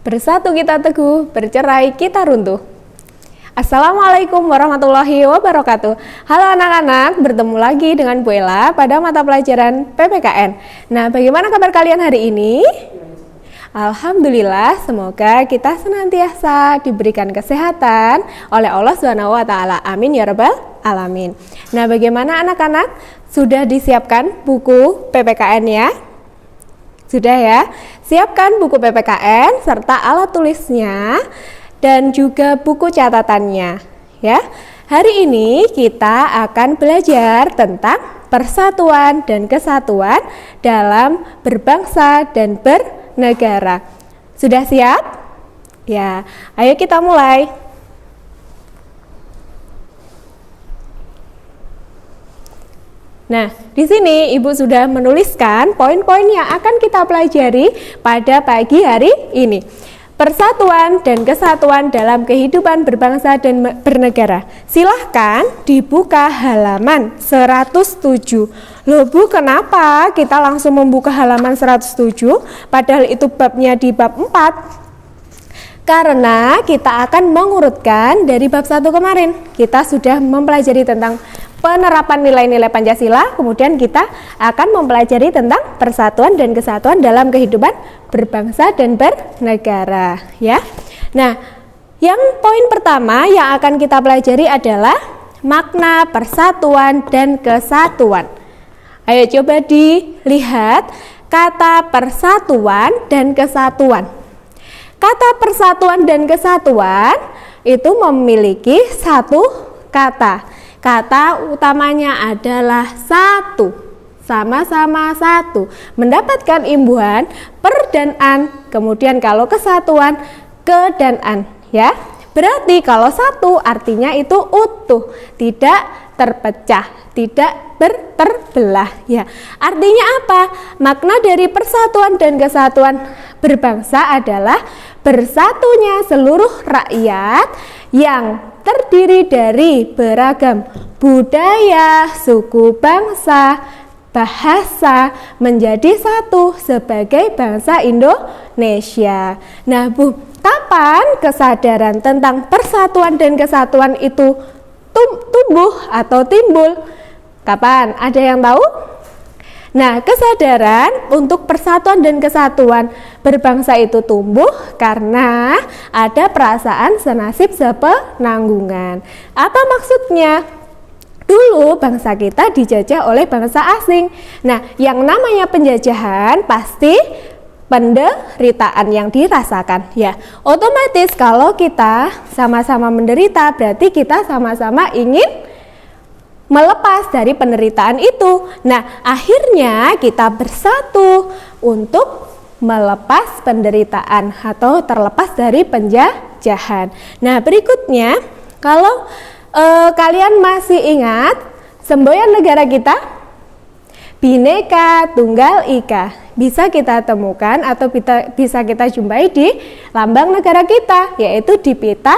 Bersatu kita teguh, bercerai kita runtuh. Assalamualaikum warahmatullahi wabarakatuh. Halo anak-anak, bertemu lagi dengan Bu Ella pada mata pelajaran PPKN. Nah, bagaimana kabar kalian hari ini? Alhamdulillah, semoga kita senantiasa diberikan kesehatan oleh Allah SWT. Amin ya rabbal alamin. Nah, bagaimana anak-anak? Sudah disiapkan buku PPKN-nya? Sudah ya? Siapkan buku PPKN serta alat tulisnya dan juga buku catatannya ya. Hari ini kita akan belajar tentang persatuan dan kesatuan dalam berbangsa dan bernegara. Sudah siap? Ya, ayo kita mulai. Nah, di sini Ibu sudah menuliskan poin-poin yang akan kita pelajari pada pagi hari ini. Persatuan dan kesatuan dalam kehidupan berbangsa dan bernegara. Silahkan dibuka halaman 107. Loh Bu, kenapa kita langsung membuka halaman 107? Padahal itu babnya di bab 4. Karena kita akan mengurutkan dari bab 1 kemarin. Kita sudah mempelajari tentang penerapan nilai-nilai Pancasila, kemudian kita akan mempelajari tentang persatuan dan kesatuan dalam kehidupan berbangsa dan bernegara ya. Nah, yang poin pertama yang akan kita pelajari adalah makna persatuan dan kesatuan. Ayo coba dilihat kata persatuan dan kesatuan. Kata persatuan dan kesatuan itu memiliki satu kata. Kata utamanya adalah satu, sama-sama satu, mendapatkan imbuhan per dan an, kemudian kalau kesatuan ke dan an ya. Berarti kalau satu artinya itu utuh, tidak terpecah, tidak terbelah ya. Artinya apa? Makna dari persatuan dan kesatuan berbangsa adalah bersatunya seluruh rakyat yang terdiri dari beragam budaya, suku bangsa, bahasa menjadi satu sebagai bangsa Indonesia. Nah Bu, kapan kesadaran tentang persatuan dan kesatuan itu tumbuh atau timbul? Kapan? Ada yang tahu? Nah, kesadaran untuk persatuan dan kesatuan berbangsa itu tumbuh karena ada perasaan senasib sepenanggungan. Apa maksudnya? Dulu bangsa kita dijajah oleh bangsa asing. Nah, yang namanya penjajahan pasti penderitaan yang dirasakan ya. Otomatis kalau kita sama-sama menderita, berarti kita sama-sama ingin melepas dari penderitaan itu. Nah, akhirnya kita bersatu untuk melepas penderitaan atau terlepas dari penjajahan. Nah, berikutnya kalau kalian masih ingat semboyan negara kita, Bhinneka Tunggal Ika, bisa kita temukan atau bisa kita jumpai di lambang negara kita, yaitu di pita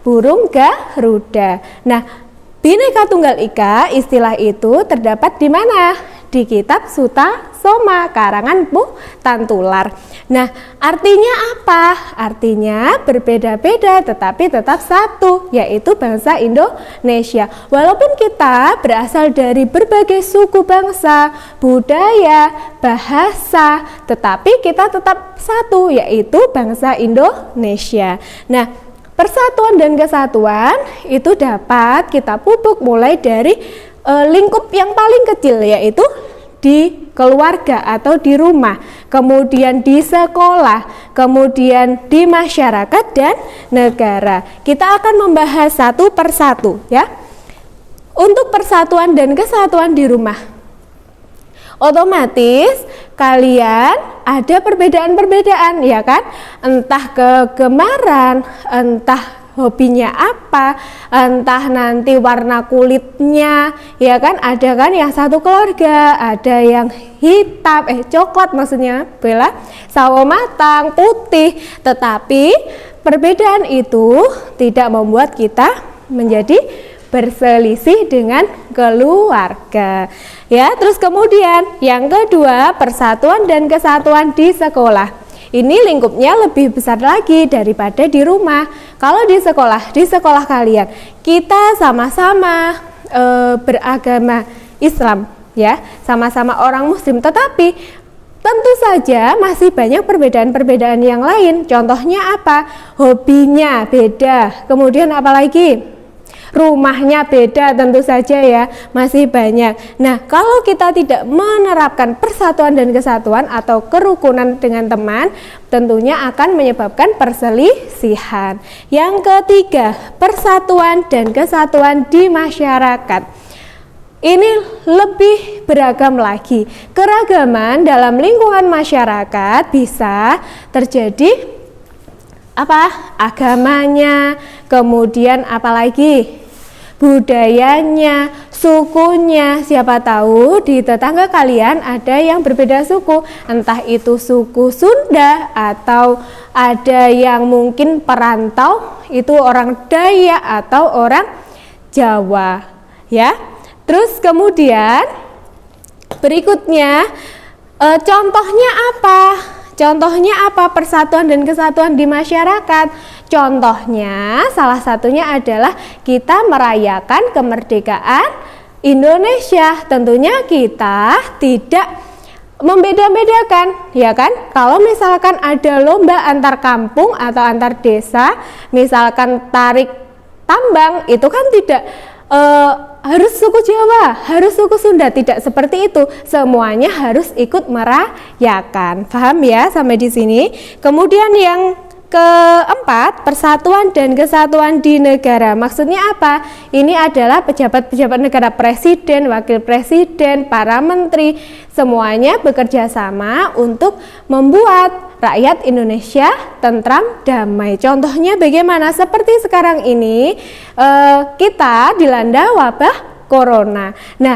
burung Garuda. Nah, Bhinneka Tunggal Ika, istilah itu terdapat di mana? Di kitab Sutta Soma karangan Puh Tantular. Nah, artinya apa? Artinya berbeda-beda tetapi tetap satu, yaitu bangsa Indonesia. Walaupun kita berasal dari berbagai suku bangsa, budaya, bahasa, tetapi kita tetap satu, yaitu bangsa Indonesia. Nah, persatuan dan kesatuan itu dapat kita pupuk mulai dari lingkup yang paling kecil, yaitu di keluarga atau di rumah, kemudian di sekolah, kemudian di masyarakat dan negara. Kita akan membahas satu persatu ya. Untuk persatuan dan kesatuan di rumah, otomatis kalian ada perbedaan-perbedaan ya kan, entah kegemaran, entah hobinya apa, entah nanti warna kulitnya ya kan, ada kan yang satu keluarga, ada yang hitam, coklat maksudnya Bella, sawo matang, putih, tetapi perbedaan itu tidak membuat kita menjadi berselisih dengan keluarga. Ya, terus kemudian yang kedua, persatuan dan kesatuan di sekolah. Ini lingkupnya lebih besar lagi daripada di rumah. Kalau di sekolah kalian kita sama-sama beragama Islam, ya, sama-sama orang Muslim, tetapi tentu saja masih banyak perbedaan-perbedaan yang lain. Contohnya apa? Hobinya beda, kemudian apalagi? Rumahnya beda, tentu saja ya, masih banyak. Nah, kalau kita tidak menerapkan persatuan dan kesatuan atau kerukunan dengan teman, tentunya akan menyebabkan perselisihan. Yang ketiga, persatuan dan kesatuan di masyarakat. Ini lebih beragam lagi. Keragaman dalam lingkungan masyarakat bisa terjadi agamanya, kemudian apalagi budayanya, sukunya. Siapa tahu di tetangga kalian ada yang berbeda suku, entah itu suku Sunda atau ada yang mungkin perantau, itu orang Dayak atau orang Jawa, ya. Terus kemudian berikutnya contohnya apa? Contohnya apa persatuan dan kesatuan di masyarakat? Contohnya salah satunya adalah kita merayakan kemerdekaan Indonesia. Tentunya kita tidak membeda-bedakan, ya kan? Kalau misalkan ada lomba antar kampung atau antar desa, misalkan tarik tambang, itu kan tidak harus suku Jawa, harus suku Sunda, tidak seperti itu. Semuanya harus ikut merayakan. Paham ya sampai di sini? Kemudian yang keempat, persatuan dan kesatuan di negara. Maksudnya apa? Ini adalah pejabat-pejabat negara, presiden, wakil presiden, para menteri, semuanya bekerja sama untuk membuat rakyat Indonesia tentram, damai. Contohnya bagaimana? Seperti sekarang ini kita dilanda wabah corona. Nah,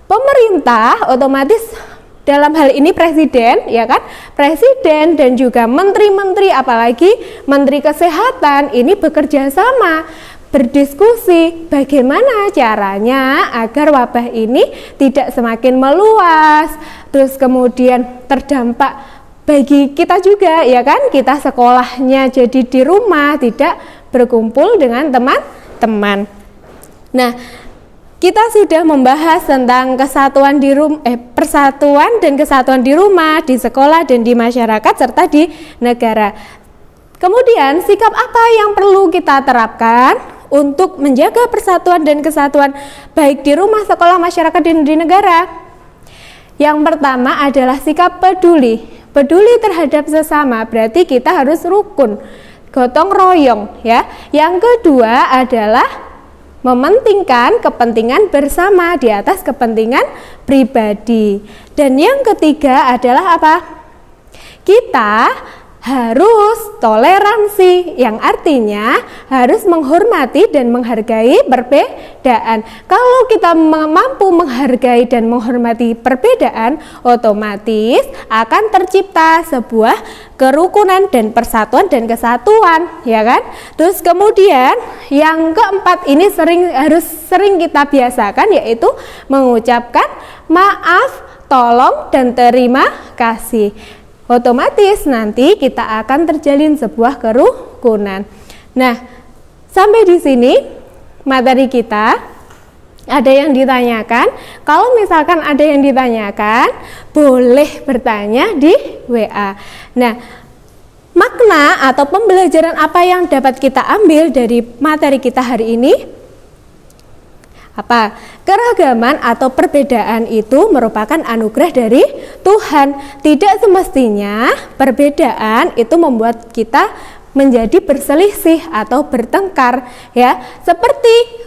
pemerintah otomatis dalam hal ini presiden, ya kan? Presiden dan juga menteri-menteri, apalagi menteri kesehatan ini bekerja sama, berdiskusi bagaimana caranya agar wabah ini tidak semakin meluas, terus kemudian terdampak bagi kita juga, ya kan? Kita sekolahnya jadi di rumah, tidak berkumpul dengan teman-teman. Nah, kita sudah membahas tentang kesatuan persatuan dan kesatuan di rumah, di sekolah dan di masyarakat serta di negara. Kemudian sikap apa yang perlu kita terapkan untuk menjaga persatuan dan kesatuan baik di rumah, sekolah, masyarakat dan di negara? Yang pertama adalah sikap peduli. Peduli terhadap sesama, berarti kita harus rukun, gotong royong, ya. Yang kedua adalah mementingkan kepentingan bersama di atas kepentingan pribadi. Dan yang ketiga adalah apa? Kita harus toleransi, yang artinya harus menghormati dan menghargai perbedaan. Kalau kita mampu menghargai dan menghormati perbedaan, otomatis akan tercipta sebuah kerukunan dan persatuan dan kesatuan, ya kan? Terus kemudian yang keempat ini harus sering kita biasakan, yaitu mengucapkan maaf, tolong, dan terima kasih. Otomatis nanti kita akan terjalin sebuah kerukunan. Nah, sampai di sini materi kita. Ada yang ditanyakan? Kalau misalkan ada yang ditanyakan, boleh bertanya di WA. Nah, makna atau pembelajaran apa yang dapat kita ambil dari materi kita hari ini? Apa? Keragaman atau perbedaan itu merupakan anugerah dari Tuhan. Tidak semestinya perbedaan itu membuat kita menjadi berselisih atau bertengkar, ya. Seperti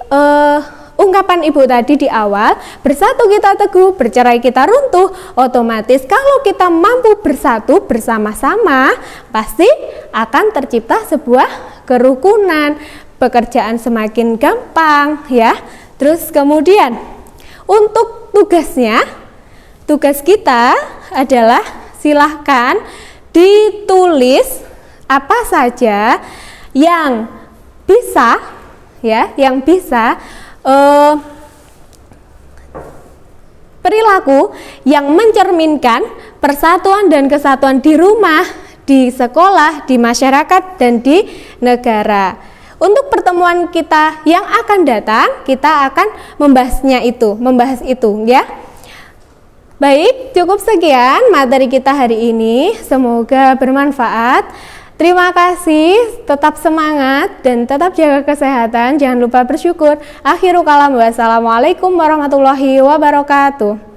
ungkapan Ibu tadi di awal, bersatu kita teguh, bercerai kita runtuh. Otomatis kalau kita mampu bersatu bersama-sama, pasti akan tercipta sebuah kerukunan, pekerjaan semakin gampang, ya. Terus kemudian untuk tugas kita adalah silahkan ditulis apa saja yang bisa, ya, yang bisa perilaku yang mencerminkan persatuan dan kesatuan di rumah, di sekolah, di masyarakat, dan di negara. Untuk pertemuan kita yang akan datang, kita akan membahas itu ya. Baik, cukup sekian materi kita hari ini. Semoga bermanfaat. Terima kasih, tetap semangat dan tetap jaga kesehatan. Jangan lupa bersyukur. Akhirul kalam, wassalamualaikum warahmatullahi wabarakatuh.